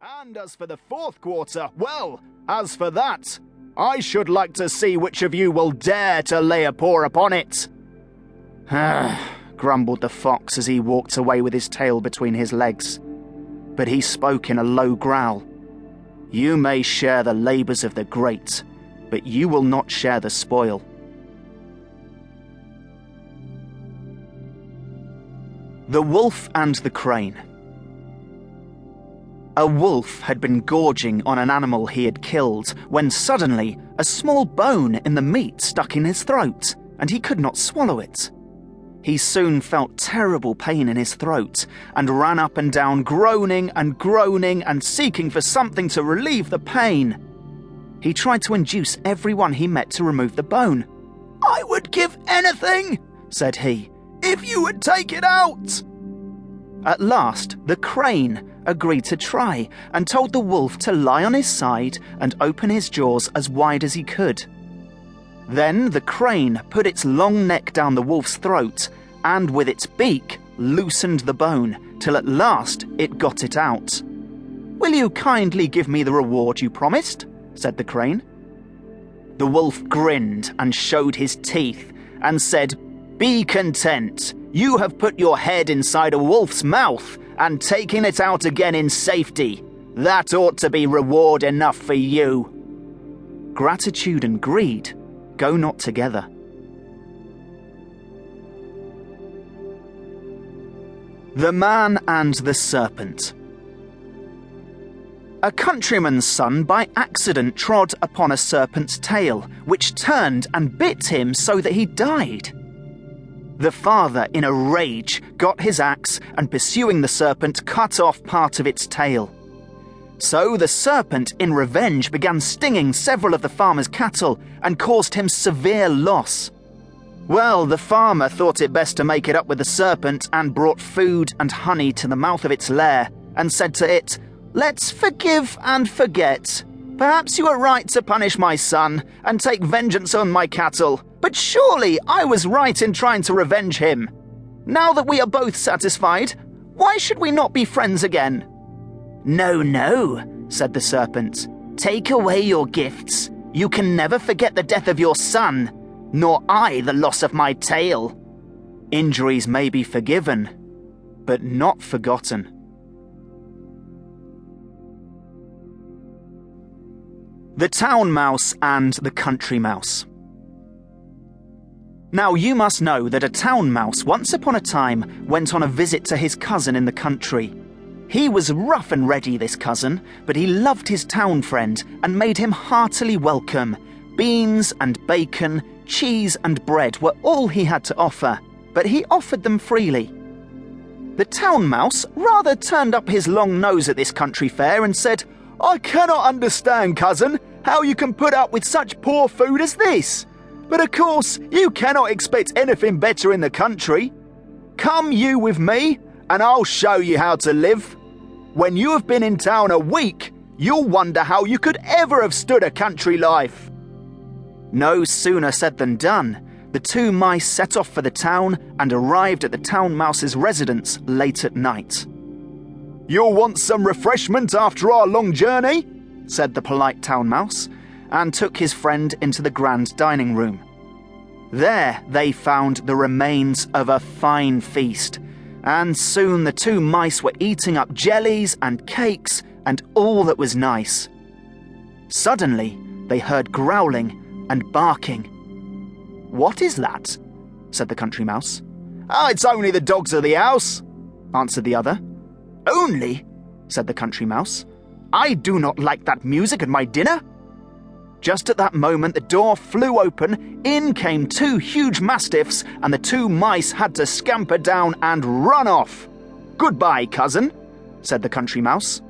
And as for the fourth quarter, well, as for that, I should like to see which of you will dare to lay a paw upon it. Grumbled the fox as he walked away with his tail between his legs. But he spoke in a low growl. You may share the labours of the great, but you will not share the spoil. The Wolf and the Crane. A wolf had been gorging on an animal he had killed when suddenly a small bone in the meat stuck in his throat, and he could not swallow it. He soon felt terrible pain in his throat and ran up and down, groaning and seeking for something to relieve the pain. He tried to induce everyone he met to remove the bone. "I would give anything," said he, "if you would take it out." At last, the crane agreed to try and told the wolf to lie on his side and open his jaws as wide as he could. Then the crane put its long neck down the wolf's throat and with its beak loosened the bone till at last it got it out. "Will you kindly give me the reward you promised?" said the crane. The wolf grinned and showed his teeth and said, "Be content. You have put your head inside a wolf's mouth and taken it out again in safety. That ought to be reward enough for you." Gratitude and greed go not together. The Man and the Serpent. A countryman's son by accident trod upon a serpent's tail, which turned and bit him so that he died. The father, in a rage, got his axe and, pursuing the serpent, cut off part of its tail. So the serpent, in revenge, began stinging several of the farmer's cattle and caused him severe loss. Well, the farmer thought it best to make it up with the serpent and brought food and honey to the mouth of its lair and said to it, "Let's forgive and forget. Perhaps you are right to punish my son and take vengeance on my cattle, but surely I was right in trying to revenge him. Now that we are both satisfied, why should we not be friends again?" "No, no," said the serpent. "Take away your gifts. You can never forget the death of your son, nor I the loss of my tail. Injuries may be forgiven, but not forgotten." The Town Mouse and the Country Mouse. Now you must know that a town mouse once upon a time went on a visit to his cousin in the country. He was rough and ready, this cousin, but he loved his town friend and made him heartily welcome. Beans and bacon, cheese and bread were all he had to offer, but he offered them freely. The town mouse rather turned up his long nose at this country fare and said, "I cannot understand, cousin, how you can put up with such poor food as this. But of course, you cannot expect anything better in the country. Come you with me, and I'll show you how to live. When you have been in town a week, you'll wonder how you could ever have stood a country life." No sooner said than done. The two mice set off for the town and arrived at the town mouse's residence late at night. "You'll want some refreshment after our long journey," said the polite town mouse, and took his friend into the grand dining room. There they found the remains of a fine feast, and soon the two mice were eating up jellies and cakes and all that was nice. Suddenly they heard growling and barking. "What is that?" said the country mouse. "Oh, it's only the dogs of the house," answered the other. "Only?" said the country mouse. "I do not like that music at my dinner." Just at that moment the door flew open, in came two huge mastiffs, and the two mice had to scamper down and run off. "Goodbye, cousin," said the country mouse.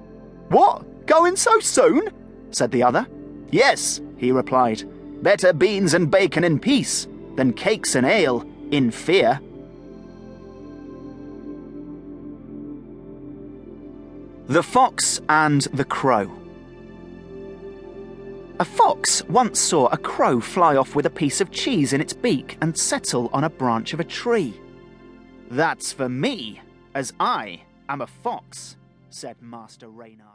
"What, going so soon?" said the other. "Yes," he replied. "Better beans and bacon in peace than cakes and ale in fear." The Fox and the Crow. A fox once saw a crow fly off with a piece of cheese in its beak and settle on a branch of a tree. "That's for me, as I am a fox," said Master Reynard.